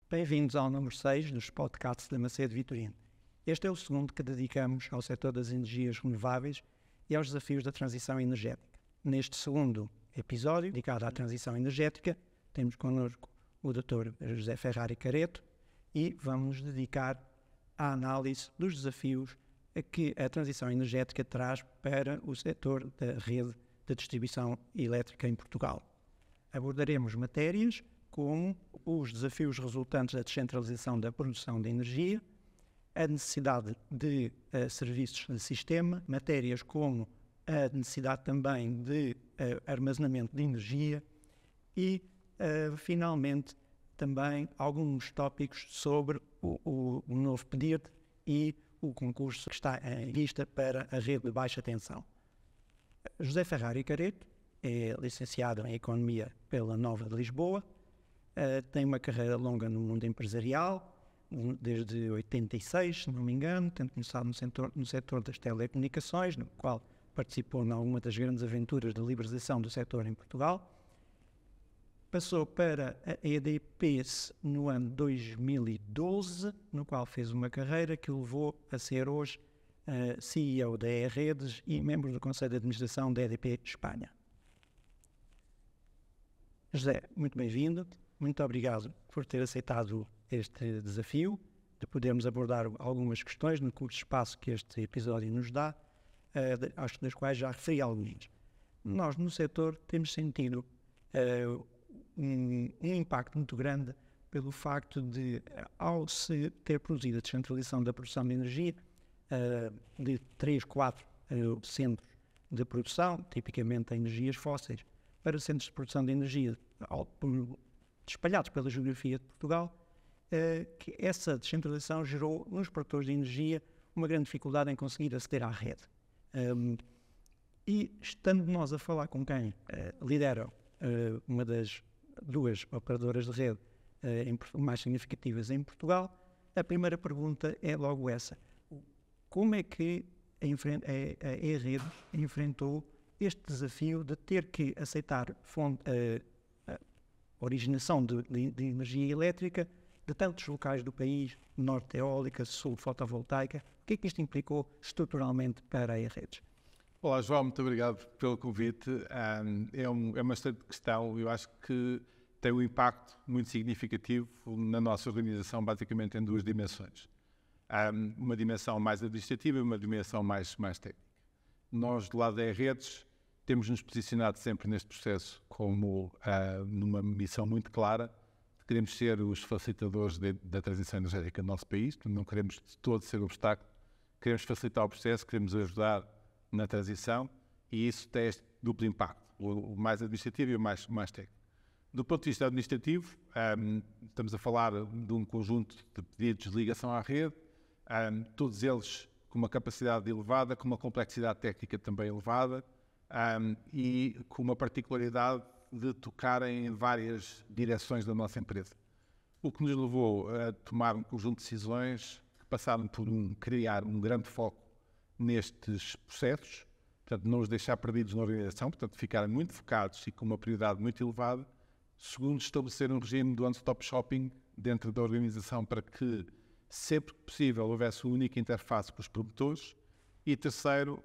Bem-vindos ao número 6 dos podcasts da Macedo Vitorino. Este é o segundo que dedicamos ao setor das energias renováveis e aos desafios da transição energética. Neste segundo episódio, dedicado à transição energética, temos connosco o Dr. José Ferrari Careto e vamos nos dedicar à análise dos desafios que a transição energética traz para o setor da rede de distribuição elétrica em Portugal. Abordaremos matérias como os desafios resultantes da descentralização da produção de energia, a necessidade de serviços de sistema, matérias como a necessidade também de armazenamento de energia e, finalmente, também alguns tópicos sobre o novo PDIRT e o concurso que está em vista para a rede de baixa tensão. José Ferrari Careto é licenciado em Economia pela Nova de Lisboa, tem uma carreira longa no mundo empresarial, desde 86, se não me engano, tendo começado no setor das telecomunicações, no qual participou em alguma das grandes aventuras da liberalização do setor em Portugal. Passou para a EDP no ano 2012, no qual fez uma carreira que o levou a ser hoje CEO da E-Redes e membro do Conselho de Administração da EDP Espanha. José, muito bem-vindo. Muito obrigado por ter aceitado este desafio, de podermos abordar algumas questões no curto espaço que este episódio nos dá, das quais já referi algumas. Nós, no setor, temos sentido um impacto muito grande pelo facto de, ao se ter produzido a descentralização da produção de energia, de 3, 4 centros de produção, tipicamente energias fósseis, para centros de produção de energia espalhados pela geografia de Portugal, que essa descentralização gerou nos produtores de energia uma grande dificuldade em conseguir aceder à rede. E estando nós a falar com quem lidera uma das duas operadoras de rede mais significativas em Portugal, a primeira pergunta é logo essa. Como é que a E-Redes enfrentou este desafio de ter que aceitar originação de energia elétrica de tantos locais do país, norte eólica, sul fotovoltaica? O que é que isto implicou estruturalmente para a E-Redes? Olá, João, muito obrigado pelo convite. É uma excelente questão. Eu acho que tem um impacto muito significativo na nossa organização, basicamente em duas dimensões. Uma dimensão mais administrativa e uma dimensão mais técnica. Nós, do lado da E-Redes, temos-nos posicionado sempre neste processo como numa missão muito clara. Queremos ser os facilitadores da transição energética do nosso país, não queremos de todo ser obstáculo, queremos facilitar o processo, queremos ajudar na transição e isso tem este duplo impacto, o mais administrativo e o mais técnico. Do ponto de vista administrativo, estamos a falar de um conjunto de pedidos de ligação à rede, todos eles com uma capacidade elevada, com uma complexidade técnica também elevada, e com uma particularidade de tocar em várias direções da nossa empresa. O que nos levou a tomar um conjunto de decisões que passaram por criar um grande foco nestes processos, portanto, não os deixar perdidos na organização, portanto, ficarem muito focados e com uma prioridade muito elevada. Segundo, estabelecer um regime de one-stop shopping dentro da organização para que, sempre que possível, houvesse uma única interface para os promotores. E terceiro,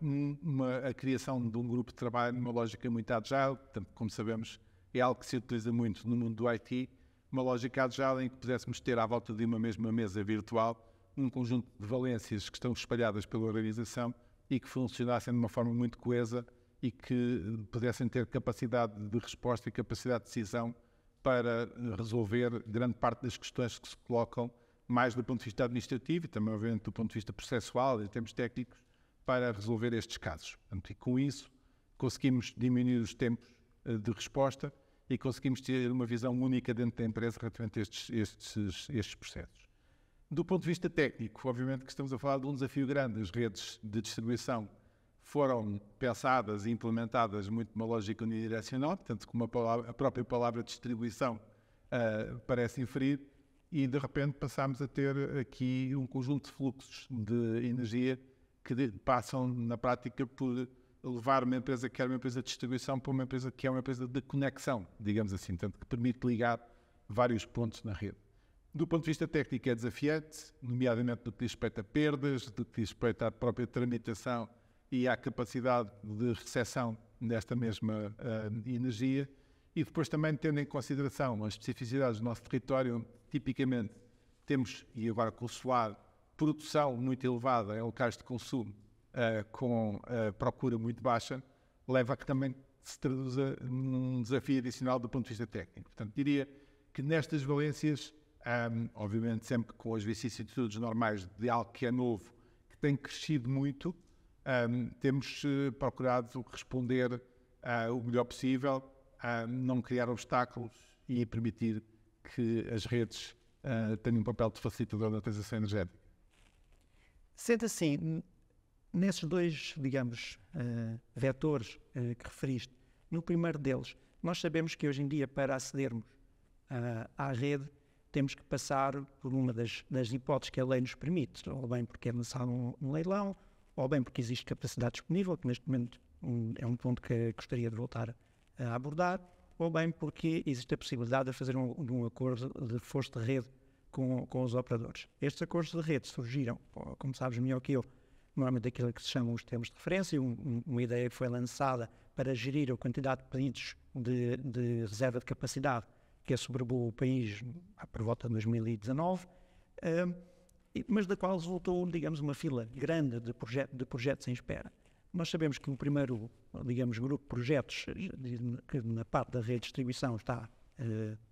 a criação de um grupo de trabalho numa lógica muito agile, portanto, como sabemos, é algo que se utiliza muito no mundo do IT, uma lógica agile em que pudéssemos ter à volta de uma mesma mesa virtual um conjunto de valências que estão espalhadas pela organização e que funcionassem de uma forma muito coesa e que pudessem ter capacidade de resposta e capacidade de decisão para resolver grande parte das questões que se colocam, mais do ponto de vista administrativo e também, obviamente, do ponto de vista processual e em termos técnicos, para resolver estes casos. Portanto, e com isso conseguimos diminuir os tempos de resposta e conseguimos ter uma visão única dentro da empresa relativamente a estes processos. Do ponto de vista técnico, obviamente que estamos a falar de um desafio grande. As redes de distribuição foram pensadas e implementadas muito numa lógica unidirecional, portanto, como a própria palavra distribuição parece inferir, e de repente passámos a ter aqui um conjunto de fluxos de energia que passam na prática por levar uma empresa que era uma empresa de distribuição para uma empresa que é uma empresa de conexão, digamos assim, tanto que permite ligar vários pontos na rede. Do ponto de vista técnico é desafiante, nomeadamente do que diz respeito a perdas, do que diz respeito à própria tramitação e à capacidade de recepção desta mesma energia, e depois também tendo em consideração as especificidades do nosso território, onde tipicamente temos, e agora com o solar, produção muito elevada em locais de consumo com procura muito baixa, leva a que também se traduza num desafio adicional do ponto de vista técnico. Portanto, diria que nestas valências, obviamente sempre com as vicissitudes normais de algo que é novo, que tem crescido muito, temos procurado responder o melhor possível, não criar obstáculos e permitir que as redes tenham um papel de facilitador na transição energética. Sendo assim, nesses dois, digamos, vetores que referiste, no primeiro deles, nós sabemos que hoje em dia, para acedermos à rede, temos que passar por uma das hipóteses que a lei nos permite, ou bem porque é lançado um leilão, ou bem porque existe capacidade disponível, que neste momento é um ponto que gostaria de voltar a abordar, ou bem porque existe a possibilidade de fazer um acordo de reforço de rede com os operadores. Estes acordos de rede surgiram, como sabes melhor que eu, normalmente daquilo que se chamam os termos de referência, uma ideia que foi lançada para gerir a quantidade de pedidos de reserva de capacidade que assoberbou o país por volta de 2019, mas da qual resultou, digamos, uma fila grande de projetos em espera. Nós sabemos que o primeiro, digamos, grupo de projetos, que na parte da rede de distribuição está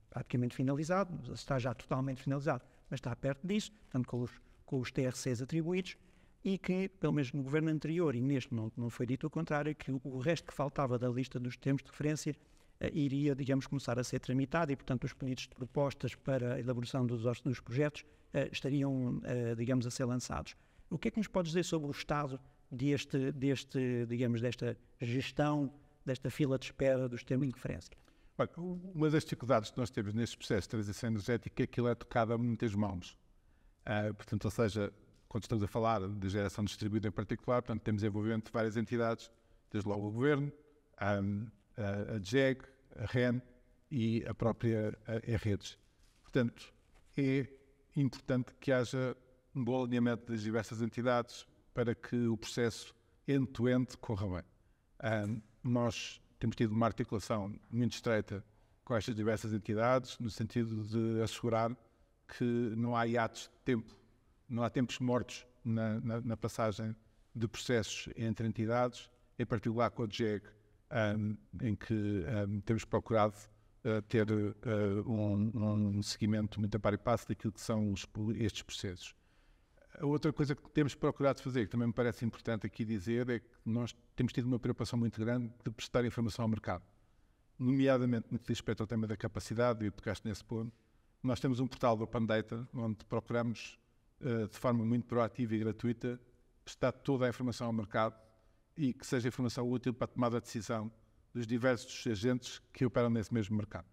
praticamente finalizado, está já totalmente finalizado, mas está perto disso, portanto com os TRCs atribuídos, e que, pelo menos no governo anterior, e neste não foi dito o contrário, que o resto que faltava da lista dos termos de referência iria, digamos, começar a ser tramitado e, portanto, os pedidos de propostas para a elaboração dos projetos estariam, digamos, a ser lançados. O que é que nos podes dizer sobre o estado digamos, desta gestão, desta fila de espera dos termos de referência? Olha, uma das dificuldades que nós temos neste processo de transição energética é que ele é tocado a muitas mãos. Portanto, ou seja, quando estamos a falar de geração distribuída em particular, portanto, temos envolvimento de várias entidades, desde logo o Governo, a DGEG, a REN e a própria redes. Portanto, é importante que haja um bom alinhamento das diversas entidades para que o processo end-to-end corra bem. Nós temos tido uma articulação muito estreita com estas diversas entidades, no sentido de assegurar que não há hiatos de tempo, não há tempos mortos na passagem de processos entre entidades, em particular com a DGEG, em que temos procurado ter um seguimento muito a par e passo daquilo que são estes processos. A outra coisa que temos procurado fazer, que também me parece importante aqui dizer, é que nós temos tido uma preocupação muito grande de prestar informação ao mercado, nomeadamente no que diz respeito ao tema da capacidade, e tocaste nesse ponto. Nós temos um portal do Open Data, onde procuramos, de forma muito proativa e gratuita, prestar toda a informação ao mercado e que seja informação útil para a tomada de decisão dos diversos agentes que operam nesse mesmo mercado.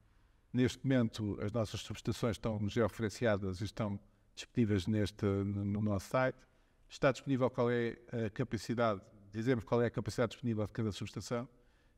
Neste momento, as nossas subestações estão georreferenciadas e estão disponíveis no nosso site. Está disponível qual é a capacidade, dizemos qual é a capacidade disponível de cada subestação,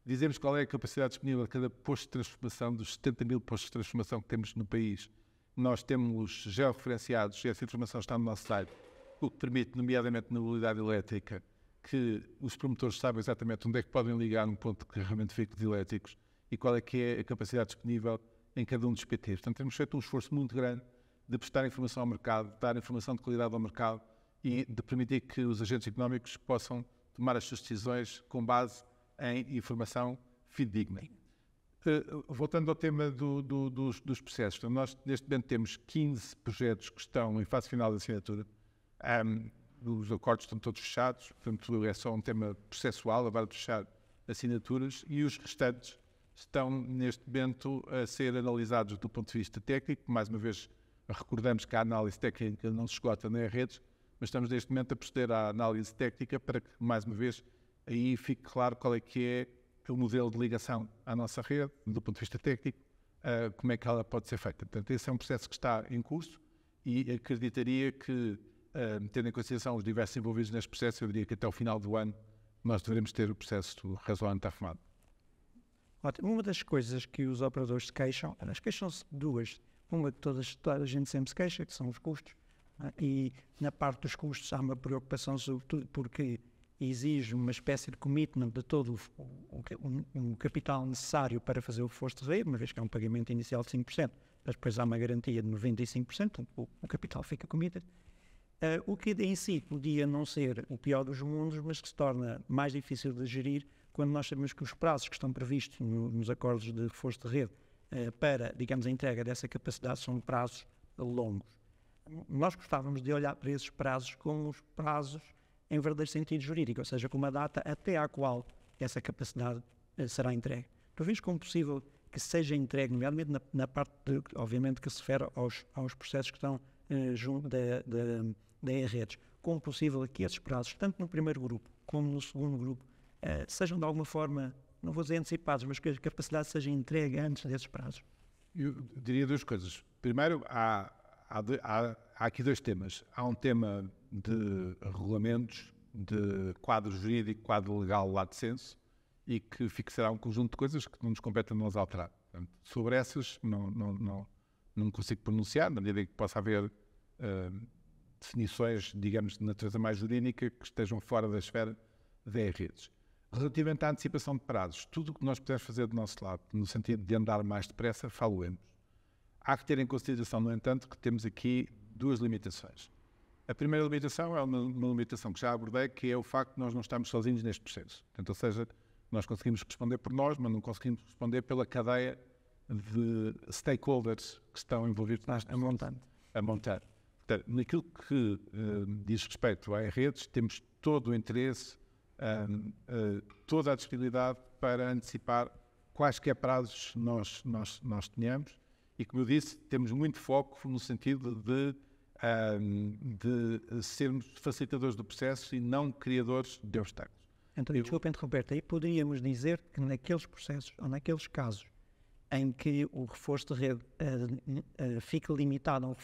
dizemos qual é a capacidade disponível de cada posto de transformação, dos 70 mil postos de transformação que temos no país. Nós temos georreferenciados e essa informação está no nosso site, o que permite, nomeadamente na mobilidade elétrica, que os promotores saibam exatamente onde é que podem ligar um ponto de carregamento de veículos elétricos e qual é que é a capacidade disponível em cada um dos PTs. Portanto, temos feito um esforço muito grande de prestar informação ao mercado, dar informação de qualidade ao mercado e de permitir que os agentes económicos possam tomar as suas decisões com base em informação fidedigna. Voltando ao tema dos processos, então, nós neste momento temos 15 projetos que estão em fase final de assinatura. Os acordos estão todos fechados, portanto é só um tema processual, agora de fechar assinaturas, e os restantes estão neste momento a ser analisados do ponto de vista técnico. Mais uma vez, recordamos que a análise técnica não se esgota nem as redes, mas estamos neste momento a proceder à análise técnica para que, mais uma vez, aí fique claro qual é que é o modelo de ligação à nossa rede, do ponto de vista técnico, como é que ela pode ser feita. Portanto, esse é um processo que está em curso e acreditaria que, tendo em consideração os diversos envolvidos neste processo, eu diria que até o final do ano nós devemos ter o processo razoavelmente arrumado. Ótimo. Uma das coisas que os operadores se queixam, elas queixam-se de duas. Uma que toda a gente sempre se queixa, que são os custos. E na parte dos custos há uma preocupação, sobretudo porque exige uma espécie de commitment de todo o capital necessário para fazer o reforço de rede, uma vez que há um pagamento inicial de 5%, mas depois há uma garantia de 95%, o capital fica committed. O que em si podia não ser o pior dos mundos, mas que se torna mais difícil de gerir quando nós sabemos que os prazos que estão previstos nos acordos de reforço de rede para, digamos, a entrega dessa capacidade são prazos longos. Nós gostávamos de olhar para esses prazos como os prazos em verdadeiro sentido jurídico, ou seja, com uma data até à qual essa capacidade será entregue. Tu vês como possível que seja entregue, nomeadamente na parte, obviamente, que se refere aos processos que estão junto da E-Redes, como possível que esses prazos, tanto no primeiro grupo como no segundo grupo, sejam de alguma forma, não vou dizer antecipados, mas que a capacidade seja entregue antes desses prazos? Eu diria duas coisas. Primeiro, há aqui dois temas. Há um tema de regulamentos, de quadro jurídico, quadro legal lá de senso, e que fixará um conjunto de coisas que não nos compete a nós alterar. Portanto, sobre essas não me consigo pronunciar, na medida em que possa haver definições, digamos, de natureza mais jurídica que estejam fora da esfera da E-Redes. Relativamente à antecipação de prazos, tudo o que nós pudermos fazer do nosso lado, no sentido de andar mais depressa, falo-emos. Há que ter em consideração, no entanto, que temos aqui duas limitações. A primeira limitação é uma limitação que já abordei, que é o facto de nós não estarmos sozinhos neste processo. Portanto, ou seja, nós conseguimos responder por nós, mas não conseguimos responder pela cadeia de stakeholders que estão envolvidos A montar. Portanto, naquilo que diz respeito à redes, temos todo o interesse, toda a disponibilidade para antecipar quaisquer prazos nós tenhamos. E, como eu disse, temos muito foco no sentido de sermos facilitadores do processo e não criadores de obstáculos. Então, desculpa interromper-te aí, poderíamos dizer que naqueles processos ou naqueles casos em que o reforço de rede fica limitado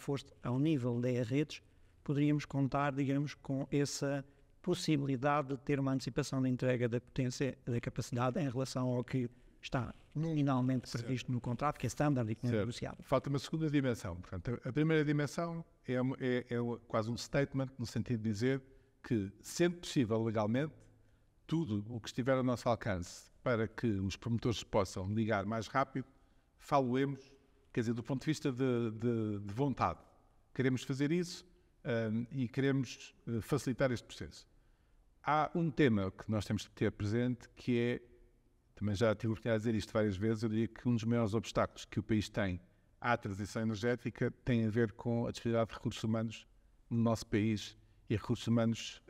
ao nível da redes, poderíamos contar, digamos, com essa possibilidade de ter uma antecipação da entrega da potência da capacidade em relação ao que está nominalmente previsto no contrato, que é standard e que não é negociável. Falta uma segunda dimensão. Portanto, a primeira dimensão é quase um statement no sentido de dizer que, sendo possível legalmente, tudo o que estiver ao nosso alcance para que os promotores possam ligar mais rápido, falo-emos, quer dizer, do ponto de vista de vontade. Queremos fazer isso e queremos facilitar este processo. Há um tema que nós temos de ter presente, que é, também já tive a oportunidade de dizer isto várias vezes, eu diria que um dos maiores obstáculos que o país tem à transição energética tem a ver com a disponibilidade de recursos humanos no nosso país e recursos humanos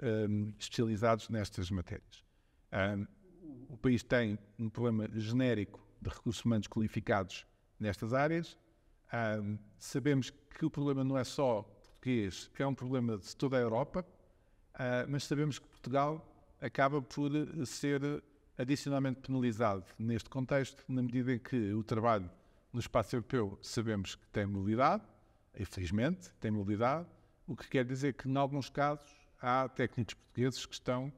especializados nestas matérias. O país tem um problema genérico de recursos humanos qualificados nestas áreas. Sabemos que o problema não é só português, é um problema de toda a Europa, mas sabemos que Portugal acaba por ser adicionalmente penalizado neste contexto, na medida em que o trabalho no espaço europeu sabemos que tem mobilidade, infelizmente tem mobilidade, o que quer dizer que, em alguns casos, há técnicos portugueses que estão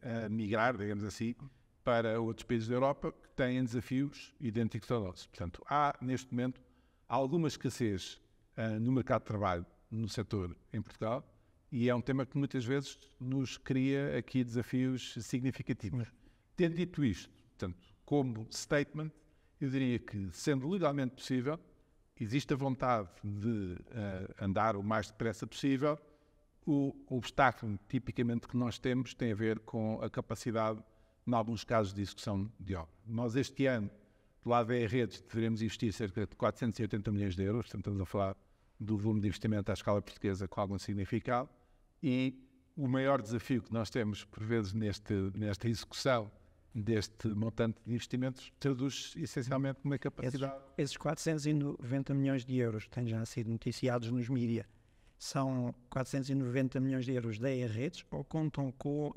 a migrar, digamos assim, para outros países da Europa que têm desafios idênticos ao nosso. Portanto, há, neste momento, alguma escassez no mercado de trabalho no setor em Portugal e é um tema que muitas vezes nos cria aqui desafios significativos. Tendo dito isto, portanto, como statement, eu diria que, sendo legalmente possível, existe a vontade de andar o mais depressa possível. O obstáculo, tipicamente, que nós temos tem a ver com a capacidade, em alguns casos, de execução de obra. Nós, este ano, do lado da E-Redes, deveremos investir cerca de 480 milhões de euros, portanto, estamos a falar do volume de investimento à escala portuguesa com algum significado, e o maior desafio que nós temos, por vezes, nesta execução deste montante de investimentos, traduz essencialmente numa capacidade... Esses 490 milhões de euros que têm já sido noticiados nos mídias, são 490 milhões de euros da E-Redes ou contam com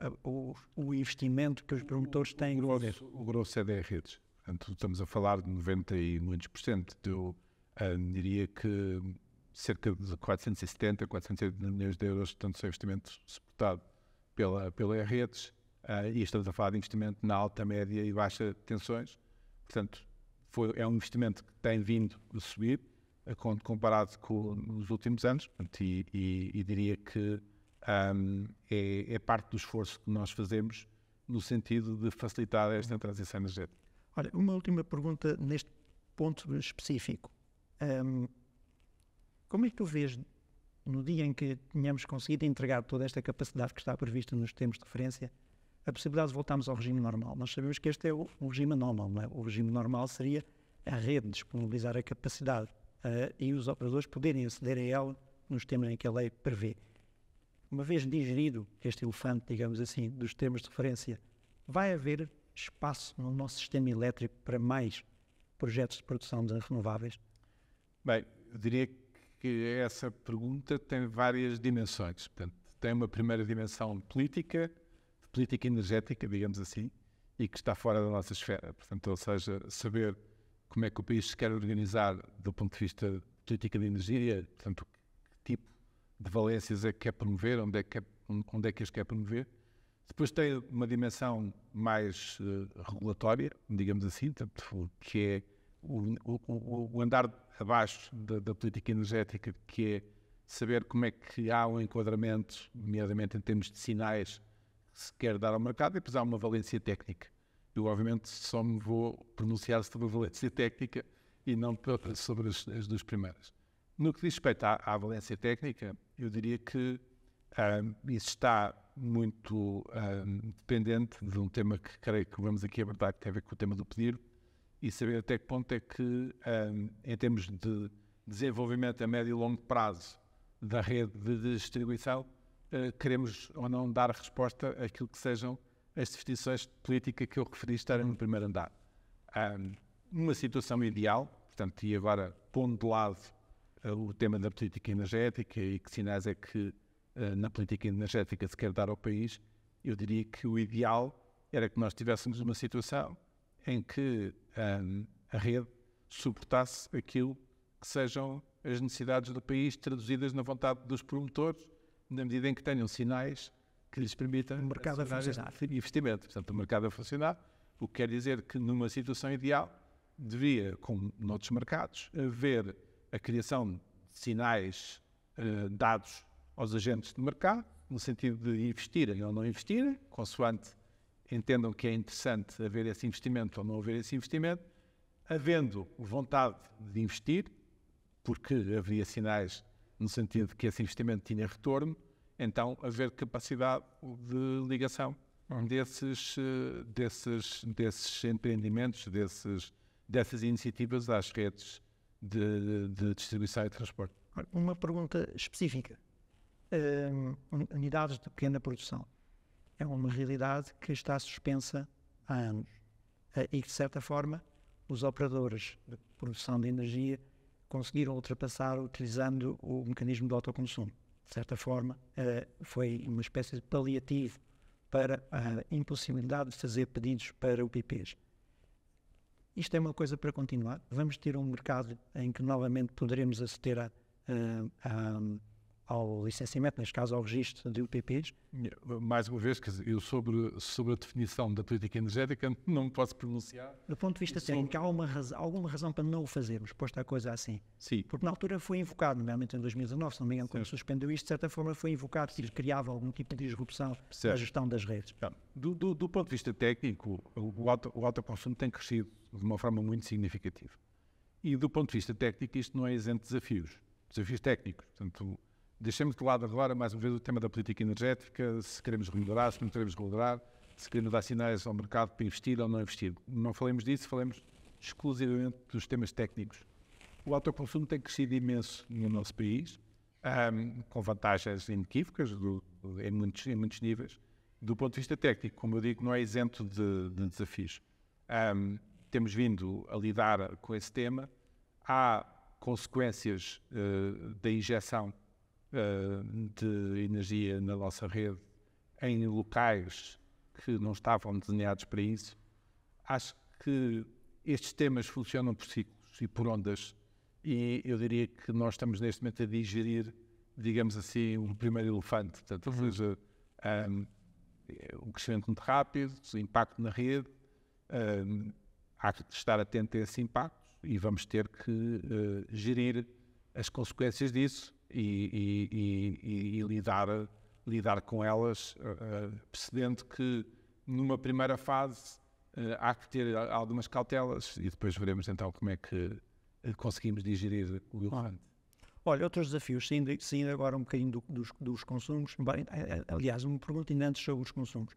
o investimento que os promotores têm que fazer? O grosso é da E-Redes. Portanto, estamos a falar de 90 e muitos por cento. Eu diria que cerca de 470, 480 milhões de euros, portanto, são investimentos suportados pelas redes, e estamos a falar de investimento na alta, média e baixa tensões. Portanto, é um investimento que tem vindo a subir, comparado com os últimos anos, portanto, e diria que é parte do esforço que nós fazemos no sentido de facilitar esta transição energética. Olha, uma última pergunta neste ponto específico. Como é que tu vês, no dia em que tenhamos conseguido entregar toda esta capacidade que está prevista nos termos de referência, a possibilidade de voltarmos ao regime normal? Nós sabemos que este é o regime normal, não é? O regime normal seria a rede disponibilizar a capacidade e os operadores poderem aceder a ela nos termos em que a lei prevê. Uma vez digerido este elefante, digamos assim, dos termos de referência, vai haver espaço no nosso sistema elétrico para mais projetos de produção de renováveis? Bem, eu diria que essa pergunta tem várias dimensões. Portanto, tem uma primeira dimensão política energética, digamos assim, e que está fora da nossa esfera. Portanto, ou seja, saber como é que o país se quer organizar do ponto de vista de política de energia, portanto, que tipo de valências é que quer promover, onde é que as quer promover. Depois tem uma dimensão mais regulatória, digamos assim, portanto, que é o andar abaixo da política energética, que é saber como é que há um enquadramento, nomeadamente em termos de sinais que se quer dar ao mercado, e depois há uma valência técnica. Eu, obviamente, só me vou pronunciar sobre a valência técnica e não sobre as duas primeiras. No que diz respeito à valência técnica, eu diria que isso está muito dependente de um tema que creio que vamos aqui abordar, que tem a ver com o tema do pedir, e saber até que ponto é que, em termos de desenvolvimento a médio e longo prazo da rede de distribuição, queremos ou não dar resposta àquilo que sejam as definições de política que eu referi estarem no primeiro andar. Numa situação ideal, portanto, e agora pondo de lado o tema da política energética e que sinais é que na política energética se quer dar ao país, eu diria que o ideal era que nós tivéssemos uma situação em que a rede suportasse aquilo que sejam as necessidades do país traduzidas na vontade dos promotores, na medida em que tenham sinais que lhes permitam o mercado a funcionar. Investimento. Portanto, o mercado a funcionar, o que quer dizer que numa situação ideal deveria, como noutros mercados, haver a criação de sinais dados aos agentes de mercado, no sentido de investirem ou não investirem, consoante entendam que é interessante haver esse investimento ou não haver esse investimento, havendo vontade de investir, porque haveria sinais no sentido de que esse investimento tinha retorno, então haver capacidade de ligação desses empreendimentos, dessas iniciativas às redes de distribuição e transporte. Uma pergunta específica. Unidades de pequena produção. É uma realidade que está suspensa há anos e que, de certa forma, os operadores de produção de energia conseguiram ultrapassar utilizando o mecanismo de autoconsumo. De certa forma, foi uma espécie de paliativo para a impossibilidade de fazer pedidos para UPPs. Isto é uma coisa para continuar. Vamos ter um mercado em que novamente poderemos aceder ao licenciamento, neste caso ao registro de UPPs. Mais uma vez, quer dizer, eu sobre a definição da política energética não me posso pronunciar. Do ponto de vista técnico, há alguma razão para não o fazermos, posta a coisa assim? Sim. Porque na altura foi invocado, nomeadamente em 2019, se não me engano, quando suspendeu isto, de certa forma foi invocado que criava algum tipo de disrupção na gestão das redes. Do ponto de vista técnico, o autoconsumo tem crescido de uma forma muito significativa. E do ponto de vista técnico, isto não é isento de desafios técnicos. Portanto, deixemos de lado agora, mais uma vez, o tema da política energética, se queremos remunerar, se não queremos remunerar, se queremos dar sinais ao mercado para investir ou não investir. Não falemos disso, falemos exclusivamente dos temas técnicos. O autoconsumo tem crescido imenso no nosso país, com vantagens inequívocas em muitos níveis. Do ponto de vista técnico, como eu digo, não é isento de desafios. Temos vindo a lidar com esse tema. Há consequências da injeção de energia na nossa rede em locais que não estavam desenhados para isso. Acho que estes temas funcionam por ciclos e por ondas, e eu diria que nós estamos neste momento a digerir, digamos assim, o primeiro elefante. Portanto, ou seja, um crescimento muito rápido, impacto na rede, há que estar atento a esses impactos e vamos ter que gerir as consequências disso e lidar com elas, percebendo que numa primeira fase há que ter algumas cautelas e depois veremos então como é que conseguimos digerir o elefante. Olha, outros desafios, saindo agora um bocadinho dos consumos, aliás, uma pergunta ainda antes sobre os consumos.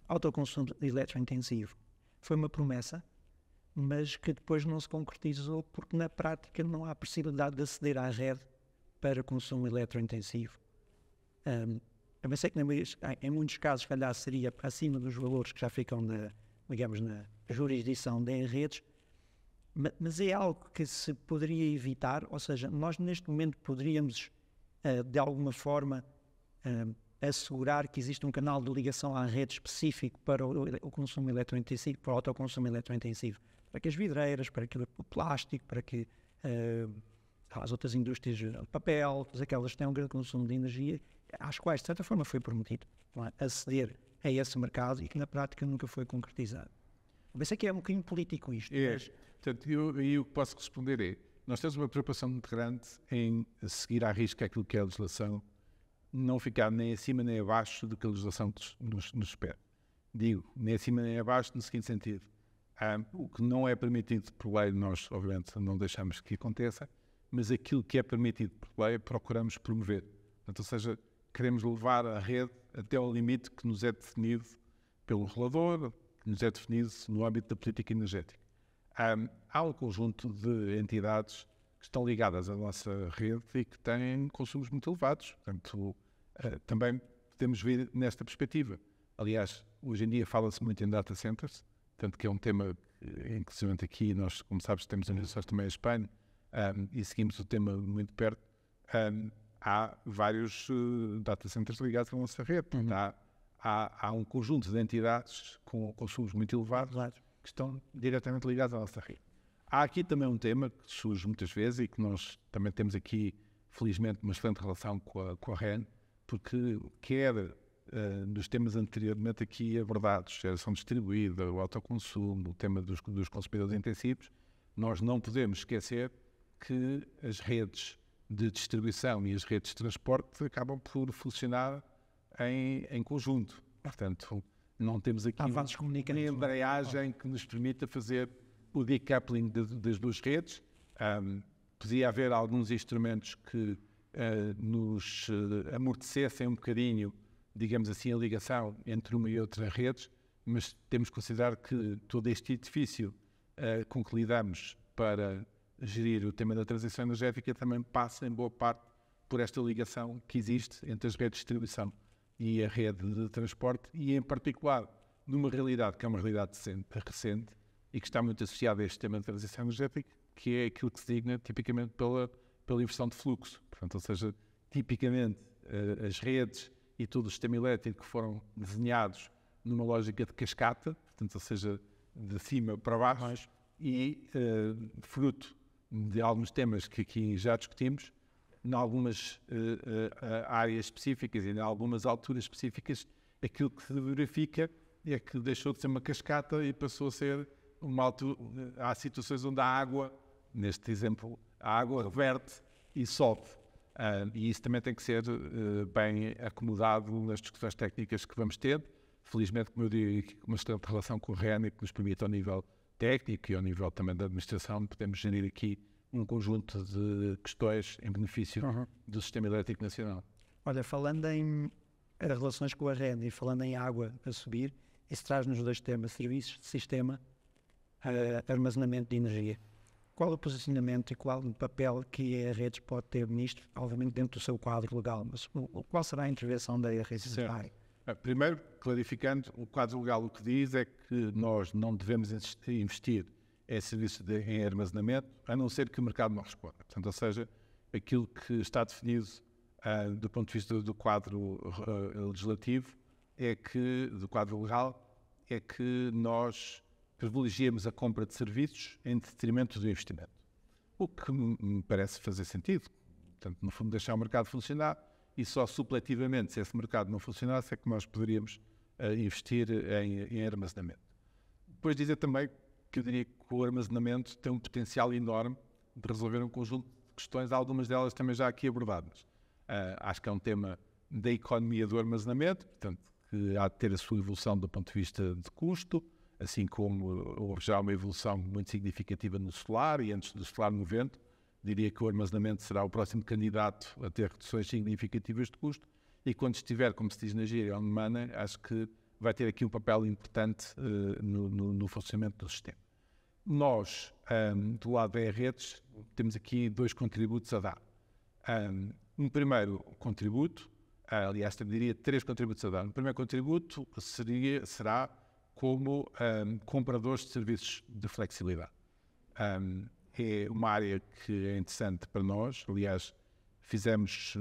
Autoconsumo eletrointensivo foi uma promessa, mas que depois não se concretizou porque na prática não há possibilidade de aceder à rede para consumo eletrointensivo. Eu pensei que em muitos casos, calhar, seria acima dos valores que já ficam na jurisdição de redes, mas é algo que se poderia evitar, ou seja, nós neste momento poderíamos, de alguma forma, assegurar que existe um canal de ligação à rede específico para o consumo eletrointensivo, para o autoconsumo eletrointensivo, para que as vidreiras, para que o plástico, para que as outras indústrias de papel, todas aquelas que têm um grande consumo de energia, às quais, de certa forma, foi prometido aceder a esse mercado e que na prática nunca foi concretizado. Eu pensei que é um bocadinho político isto. Portanto, o que posso responder é, nós temos uma preocupação muito grande em seguir à risca aquilo que é a legislação, não ficar nem acima nem abaixo do que a legislação nos espera. Digo, nem acima nem abaixo no seguinte sentido. O que não é permitido por lei, nós obviamente não deixamos que aconteça, mas aquilo que é permitido por lei procuramos promover. Portanto, ou seja, queremos levar a rede até ao limite que nos é definido pelo regulador, que nos é definido no âmbito da política energética. Há um conjunto de entidades que estão ligadas à nossa rede e que têm consumos muito elevados. Portanto, também podemos ver nesta perspectiva. Aliás, hoje em dia fala-se muito em data centers, tanto que é um tema, inclusive aqui, nós, como sabes, temos negociações também em Espanha e seguimos o tema muito perto. Há vários data centers ligados à nossa rede. Há um conjunto de entidades com consumos muito elevados que estão diretamente ligados à nossa rede. Há aqui também um tema que surge muitas vezes e que nós também temos aqui, felizmente, uma excelente relação com a REN, porque quer dos temas anteriormente aqui abordados, geração distribuída, o autoconsumo, o tema dos consumidores intensivos, nós não podemos esquecer que as redes de distribuição e as redes de transporte acabam por funcionar em conjunto. Portanto, não temos aqui uma embreagem que nos permita fazer o decoupling das duas redes. Podia haver alguns instrumentos que nos amortecessem um bocadinho, digamos assim, a ligação entre uma e outra redes, mas temos que considerar que todo este edifício com que lidamos para gerir o tema da transição energética também passa em boa parte por esta ligação que existe entre as redes de distribuição e a rede de transporte e, em particular, numa realidade que é uma realidade recente e que está muito associada a este tema de transição energética, que é aquilo que se designa tipicamente pela inversão de fluxo. Portanto, ou seja, tipicamente as redes e todo o sistema elétrico foram desenhados numa lógica de cascata, portanto, ou seja, de cima para baixo, e fruto de alguns temas que aqui já discutimos, em algumas áreas específicas e em algumas alturas específicas, aquilo que se verifica é que deixou de ser uma cascata e passou a ser uma altura. Há situações onde a água, neste exemplo, a água reverte e sobe. E isso também tem que ser bem acomodado nas discussões técnicas que vamos ter. Felizmente, como eu digo, uma excelente relação com o REN que nos permite, ao nível técnico e ao nível também da administração, podemos gerir aqui um conjunto de questões em benefício do sistema elétrico nacional. Olha, falando em relações com a REN e falando em água a subir, isso traz-nos dois temas: serviços de sistema, armazenamento de energia. Qual o posicionamento e qual o papel que a Redes pode ter nisto, obviamente dentro do seu quadro legal, mas qual será a intervenção da Redes? Primeiro, clarificando, o quadro legal o que diz é que nós não devemos investir em serviços em armazenamento, a não ser que o mercado não responda. Portanto, ou seja, aquilo que está definido do ponto de vista do quadro legislativo, do quadro legal, é que nós privilegiamos a compra de serviços em detrimento do investimento. O que me parece fazer sentido. Portanto, no fundo, deixar o mercado funcionar e só supletivamente, se esse mercado não funcionasse, é que nós poderíamos investir em armazenamento. Depois dizer também que eu diria que o armazenamento tem um potencial enorme de resolver um conjunto de questões, algumas delas também já aqui abordadas. Acho que é um tema da economia do armazenamento, portanto, que há de ter a sua evolução do ponto de vista de custo, assim como houve já uma evolução muito significativa no solar e antes do solar no vento. Diria que o armazenamento será o próximo candidato a ter reduções significativas de custo e quando estiver, como se diz na gíria, on money, acho que vai ter aqui um papel importante no funcionamento do sistema. Nós, do lado da redes, temos aqui 2 contributos a dar. Um primeiro contributo, aliás, eu diria 3 contributos a dar. O primeiro contributo será como compradores de serviços de flexibilidade. É uma área que é interessante para nós. Aliás, fizemos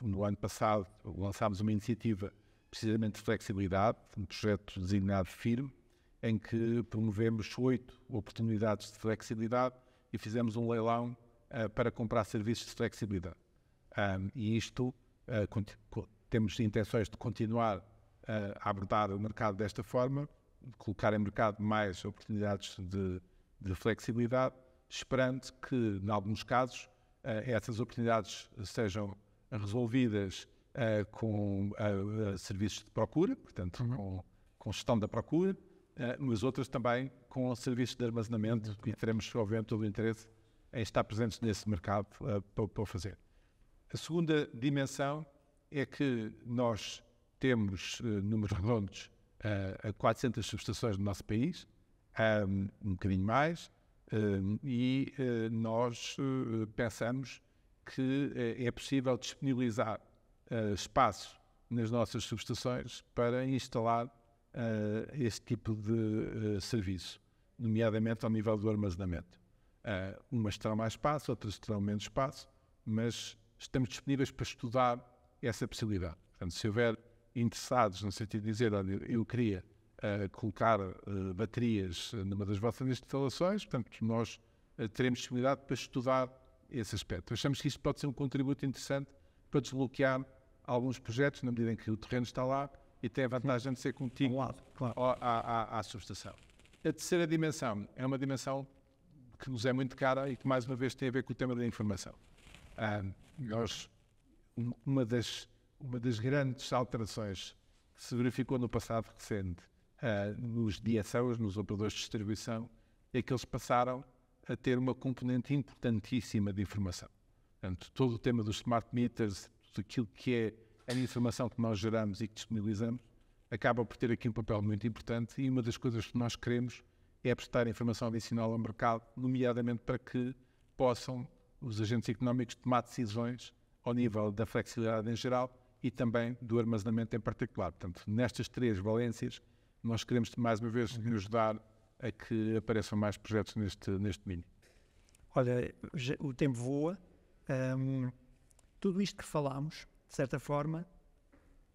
no ano passado, lançámos uma iniciativa precisamente de flexibilidade, um projeto designado FIRM, em que promovemos 8 oportunidades de flexibilidade e fizemos um leilão para comprar serviços de flexibilidade. E isto, temos intenções de continuar a abordar o mercado desta forma, de colocar em mercado mais oportunidades de flexibilidade, esperando que, em alguns casos, essas oportunidades sejam resolvidas com serviços de procura, portanto, com gestão da procura, mas outras também com serviços de armazenamento e teremos, obviamente, todo o interesse em estar presentes nesse mercado para o fazer. A segunda dimensão é que nós temos números redondos a 400 subestações no nosso país, um bocadinho mais, e nós pensamos que é possível disponibilizar espaço nas nossas subestações para instalar este tipo de serviço, nomeadamente ao nível do armazenamento. Umas terão mais espaço, outras terão menos espaço, mas estamos disponíveis para estudar essa possibilidade. Portanto, se houver interessados, no sentido de dizer, olha, eu queria colocar baterias numa das vossas instalações, portanto, nós teremos disponibilidade para estudar esse aspecto. Achamos que isto pode ser um contributo interessante para desbloquear alguns projetos, na medida em que o terreno está lá e tem a vantagem de ser contíguo à subestação. A terceira dimensão é uma dimensão que nos é muito cara e que, mais uma vez, tem a ver com o tema da informação. Uma das grandes alterações que se verificou no passado recente nos DSOs, nos operadores de distribuição, é que eles passaram a ter uma componente importantíssima de informação. Portanto, todo o tema dos smart meters, tudo aquilo que é a informação que nós geramos e que disponibilizamos, acaba por ter aqui um papel muito importante e uma das coisas que nós queremos é prestar informação adicional ao mercado, nomeadamente para que possam os agentes económicos tomar decisões ao nível da flexibilidade em geral e também do armazenamento em particular. Portanto, nestas 3 valências, nós queremos, mais uma vez, ajudar a que apareçam mais projetos neste domínio. Olha, o tempo voa. Tudo isto que falámos, de certa forma,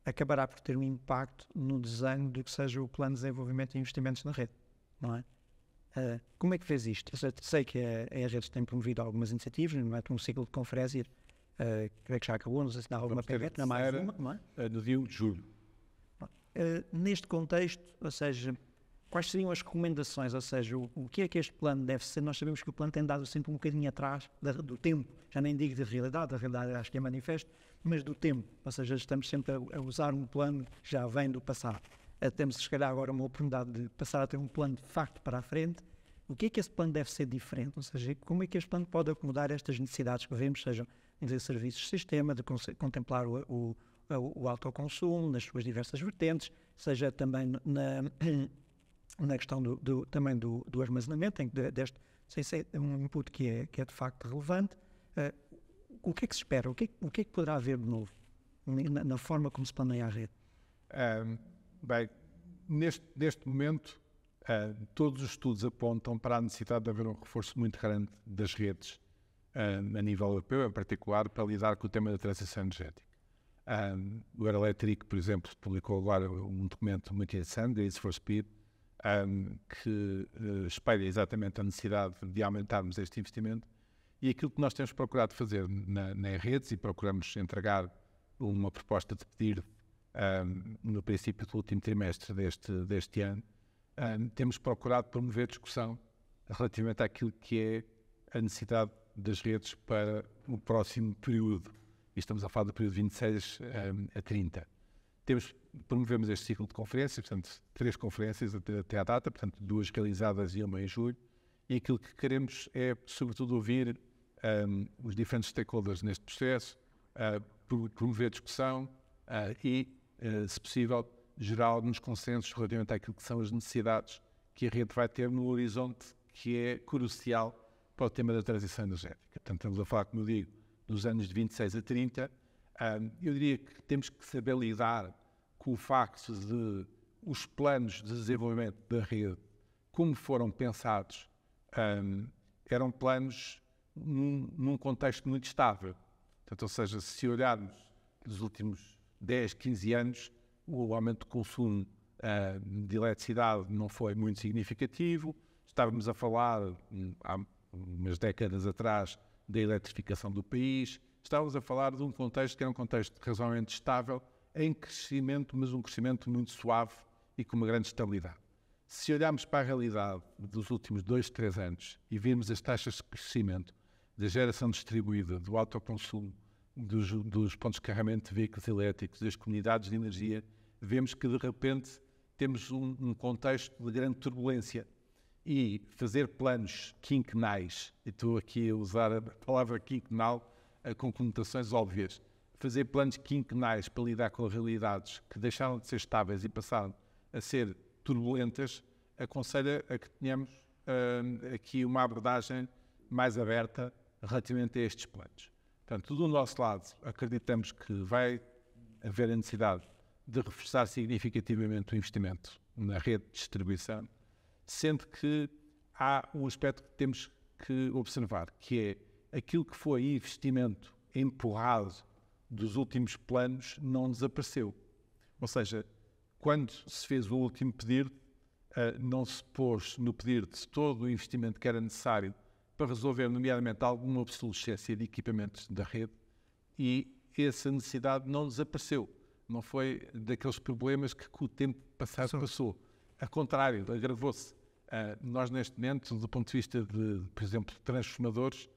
acabará por ter um impacto no desenho do que seja o plano de desenvolvimento e investimentos na rede, não é? Como é que fez isto? Eu sei que a rede tem promovido algumas iniciativas, nomeadamente um ciclo de conferência, creio que já acabou, não sei se dá alguma pergunta, não mais uma, não é? No dia 1 de julho. Neste contexto, ou seja, quais seriam as recomendações, ou seja, o que é que este plano deve ser? Nós sabemos que o plano tem dado sempre um bocadinho atrás do tempo, já nem digo da realidade, a realidade acho que é manifesto, mas do tempo, ou seja, estamos sempre a usar um plano que já vem do passado. Temos, se calhar, agora uma oportunidade de passar a ter um plano de facto para a frente. O que é que esse plano deve ser diferente? Ou seja, como é que este plano pode acomodar estas necessidades que vemos, sejam de serviços de sistema, de contemplar o autoconsumo nas suas diversas vertentes, seja também na questão também do armazenamento, em que sei se é um input que é de facto relevante. O que é que se espera? O que é que poderá haver de novo na forma como se planeia a rede? Bem, neste momento, todos os estudos apontam para a necessidade de haver um reforço muito grande das redes a nível europeu, em particular, para lidar com o tema da transição energética. O Euroelectric, por exemplo, publicou agora um documento muito interessante, Grids for Speed, que espelha exatamente a necessidade de aumentarmos este investimento. E aquilo que nós temos procurado fazer nas redes, e procuramos entregar uma proposta de pedir no princípio do último trimestre deste ano, temos procurado promover discussão relativamente àquilo que é a necessidade das redes para o próximo período. E estamos a falar do período 26 a 30. Promovemos este ciclo de conferências, portanto, 3 conferências até à data, portanto, 2 realizadas e uma em julho. E aquilo que queremos é, sobretudo, ouvir os diferentes stakeholders neste processo, promover discussão e, se possível, gerar alguns consensos relativamente àquilo que são as necessidades que a rede vai ter no horizonte que é crucial para o tema da transição energética. Portanto, estamos a falar, como eu digo, dos anos de 26 a 30. Eu diria que temos que saber lidar com o facto de os planos de desenvolvimento da rede, como foram pensados, eram planos num contexto muito estável. Portanto, ou seja, se olharmos nos últimos 10, 15 anos, o aumento de consumo de eletricidade não foi muito significativo. Estávamos a falar, há umas décadas atrás, da eletrificação do país. Estávamos a falar de um contexto que era um contexto razoavelmente estável, em crescimento, mas um crescimento muito suave e com uma grande estabilidade. Se olharmos para a realidade dos últimos 2, 3 anos e virmos as taxas de crescimento da geração distribuída, do autoconsumo, dos pontos de carregamento de veículos elétricos, das comunidades de energia, vemos que, de repente, temos um contexto de grande turbulência. E fazer planos quinquenais, e estou aqui a usar a palavra quinquenal com conotações óbvias, fazer planos quinquenais para lidar com realidades que deixaram de ser estáveis e passaram a ser turbulentas, aconselha a que tenhamos aqui uma abordagem mais aberta relativamente a estes planos. Portanto, do nosso lado, acreditamos que vai haver a necessidade de reforçar significativamente o investimento na rede de distribuição, sendo que há um aspecto que temos que observar, que é aquilo que foi investimento empurrado dos últimos planos não desapareceu. Ou seja, quando se fez o último pedido, não se pôs no pedido todo o investimento que era necessário para resolver, nomeadamente, alguma obsolescência de equipamentos da rede, e essa necessidade não desapareceu. Não foi daqueles problemas que com o tempo passado passou. Ao contrário, agravou-se. Nós, neste momento, do ponto de vista de, por exemplo, transformadores,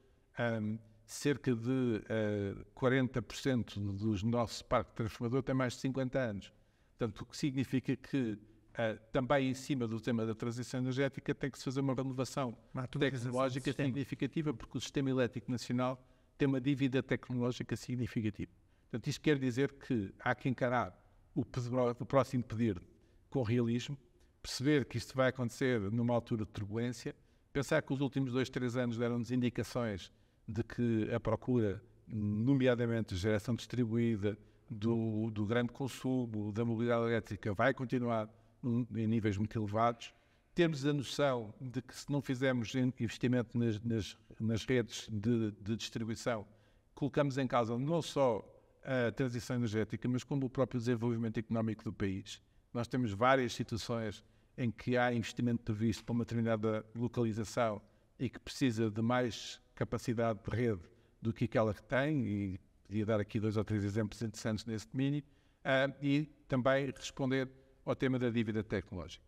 cerca de 40% dos nossos parque de transformador tem mais de 50 anos. Portanto, o que significa que também em cima do tema da transição energética tem que se fazer uma renovação tecnológica significativa, porque o sistema elétrico nacional tem uma dívida tecnológica significativa. Portanto, isto quer dizer que há que encarar o próximo pedido com realismo, perceber que isto vai acontecer numa altura de turbulência, pensar que os últimos 2, 3 anos deram-nos indicações de que a procura, nomeadamente de geração distribuída, do grande consumo, da mobilidade elétrica, vai continuar em níveis muito elevados. Temos a noção de que, se não fizermos investimento nas redes de distribuição, colocamos em causa não só a transição energética, mas como o próprio desenvolvimento económico do país. Nós temos várias situações em que há investimento previsto para uma determinada localização e que precisa de mais capacidade de rede do que aquela que tem, e podia dar aqui 2 ou 3 exemplos interessantes nesse domínio, e também responder ao tema da dívida tecnológica.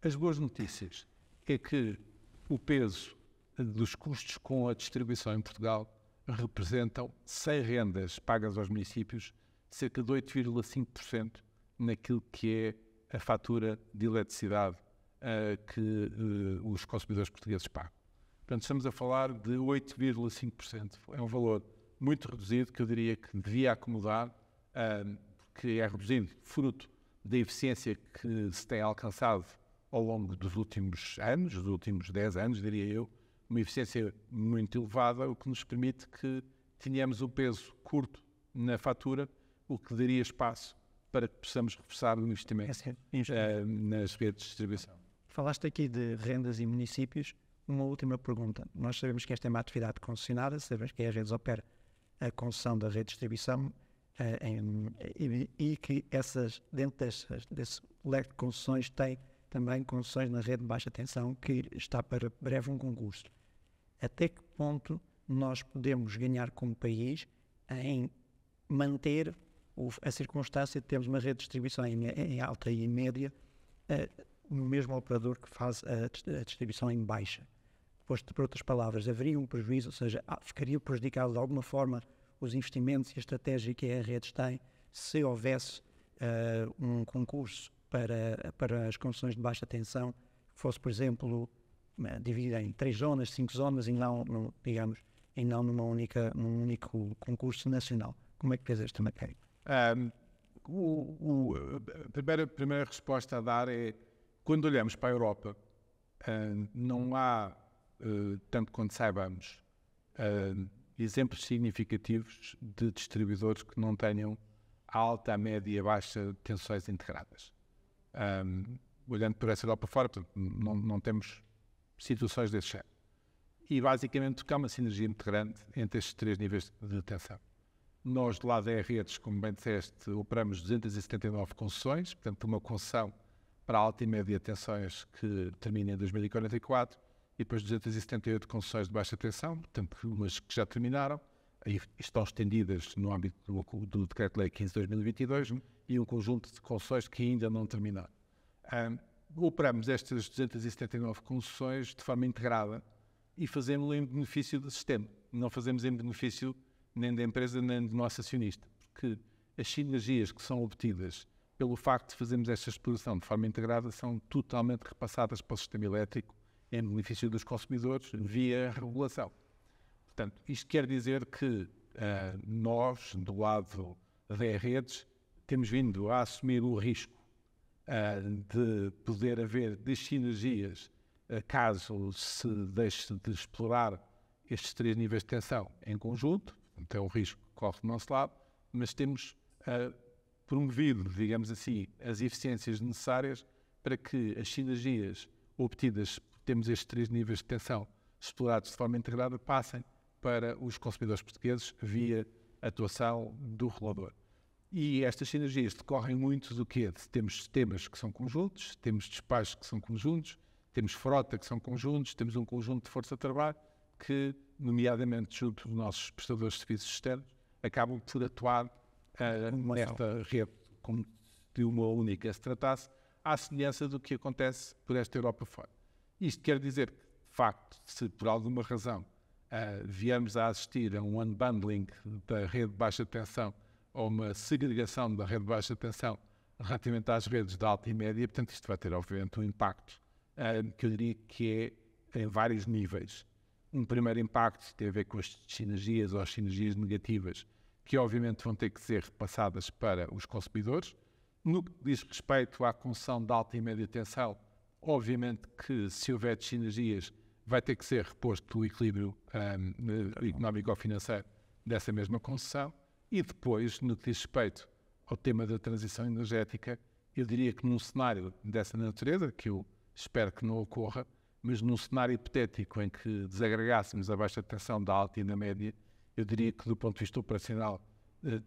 As boas notícias é que o peso dos custos com a distribuição em Portugal representam, sem rendas pagas aos municípios, cerca de 8,5% naquilo que é a fatura de eletricidade que os consumidores portugueses pagam. Portanto, estamos a falar de 8,5%. É um valor muito reduzido, que eu diria que devia acomodar, porque é reduzido fruto da eficiência que se tem alcançado ao longo dos últimos anos, dos últimos 10 anos, diria eu, uma eficiência muito elevada, o que nos permite que tenhamos um peso curto na fatura, o que daria espaço para que possamos reforçar o investimento nas redes de distribuição. Falaste aqui de rendas e municípios. Uma última pergunta. Nós sabemos que esta é uma atividade concessionada, sabemos que a Redes opera a concessão da rede de distribuição e que dentro desse leque de concessões tem também concessões na rede de baixa tensão, que está para breve um concurso. Até que ponto nós podemos ganhar como país em manter a circunstância de termos uma rede de distribuição em alta e em média no mesmo operador que faz a distribuição em baixa. Posto por outras palavras, haveria um prejuízo, ou seja, ficaria prejudicado de alguma forma os investimentos e a estratégia que a rede tem se houvesse um concurso para as concessões de baixa tensão, que fosse, por exemplo, dividido em 3 zonas, 5 zonas e não, digamos, e não num único concurso nacional. Como é que fez esta matéria? A primeira resposta a dar é, quando olhamos para a Europa, não há, tanto quanto saibamos, exemplos significativos de distribuidores que não tenham alta, média e baixa tensões integradas. Olhando por essa Europa fora, portanto, não temos situações desse género. E basicamente há uma sinergia muito grande entre estes 3 níveis de tensão. Nós, do lado da redes, como bem disseste, operamos 279 concessões, portanto, uma concessão para alta e média tensões que termina em 2044, e depois 278 concessões de baixa tensão, portanto, umas que já terminaram, e estão estendidas no âmbito do Decreto-Lei 15/2022, e um conjunto de concessões que ainda não terminaram. Operamos estas 279 concessões de forma integrada e fazemos-lo em benefício do sistema. Não fazemos em benefício nem da empresa nem do nosso acionista, porque as sinergias que são obtidas pelo facto de fazermos esta exploração de forma integrada são totalmente repassadas para o sistema elétrico em benefício dos consumidores via regulação. Portanto, isto quer dizer que nós, do lado da redes, temos vindo a assumir o risco de poder haver sinergias caso se deixe de explorar estes 3 níveis de tensão em conjunto. Então, é um risco que corre do nosso lado, mas temos promovido, digamos assim, as eficiências necessárias para que as sinergias obtidas, temos estes 3 níveis de tensão explorados de forma integrada, passem para os consumidores portugueses via atuação do regulador. E estas sinergias decorrem muito do quê? Temos sistemas que são conjuntos, temos despachos que são conjuntos, temos frota que são conjuntos, temos um conjunto de força de trabalho que, nomeadamente junto dos nossos prestadores de serviços externos, acabam por atuar nesta rede como de uma única se tratasse, à semelhança do que acontece por esta Europa fora. Isto quer dizer que, de facto, se por alguma razão viermos a assistir a um unbundling da rede de baixa tensão ou uma segregação da rede de baixa tensão relativamente às redes de alta e média, portanto, isto vai ter, obviamente, um impacto que eu diria que é em vários níveis. Um primeiro impacto tem a ver com as sinergias ou as sinergias negativas, que obviamente vão ter que ser repassadas para os consumidores. No que diz respeito à concessão de alta e média tensão, obviamente que se houver sinergias vai ter que ser reposto o equilíbrio económico ou financeiro dessa mesma concessão. E depois, no que diz respeito ao tema da transição energética, eu diria que num cenário dessa natureza, que eu espero que não ocorra, mas num cenário hipotético em que desagregássemos a baixa tensão da alta e da média, eu diria que do ponto de vista operacional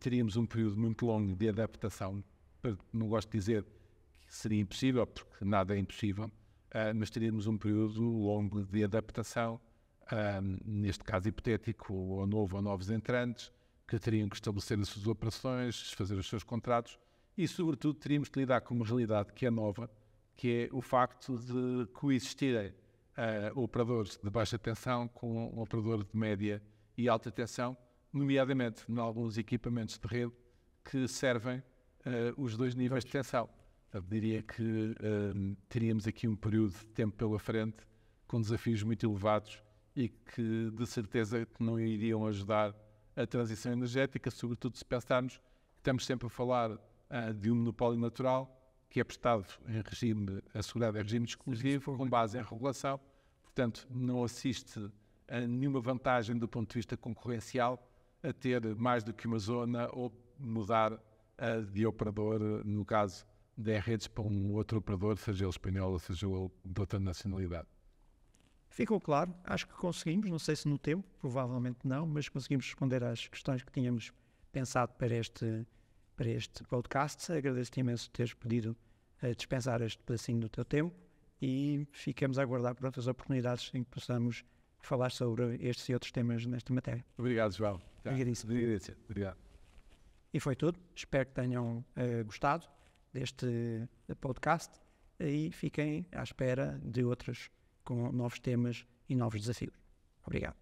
teríamos um período muito longo de adaptação. Não gosto de dizer que seria impossível, porque nada é impossível, mas teríamos um período longo de adaptação, neste caso hipotético, ao novo ou novos entrantes, que teriam que estabelecer as suas operações, fazer os seus contratos e, sobretudo, teríamos que lidar com uma realidade que é nova, que é o facto de coexistirem operadores de baixa tensão com um operador de média e alta tensão, nomeadamente em alguns equipamentos de rede que servem os 2 níveis de tensão. Eu diria que teríamos aqui um período de tempo pela frente com desafios muito elevados e que, de certeza, que não iriam ajudar a transição energética, sobretudo se pensarmos que estamos sempre a falar de um monopólio natural que é prestado em regime, assegurado em regime exclusivo, com base em regulação. Portanto, não assiste a nenhuma vantagem do ponto de vista concorrencial a ter mais do que uma zona ou mudar de operador, no caso de redes, para um outro operador, seja ele espanhol ou seja ele de outra nacionalidade. Ficou claro, acho que conseguimos, não sei se no tempo, provavelmente não, mas conseguimos responder às questões que tínhamos pensado para este podcast. Agradeço-te imenso teres podido dispensar este pedacinho do teu tempo e ficamos a aguardar por outras oportunidades em que possamos falar sobre estes e outros temas nesta matéria. Obrigado, João. Obrigadíssimo. Obrigado. E foi tudo. Espero que tenham gostado deste podcast e fiquem à espera de outros com novos temas e novos desafios. Obrigado.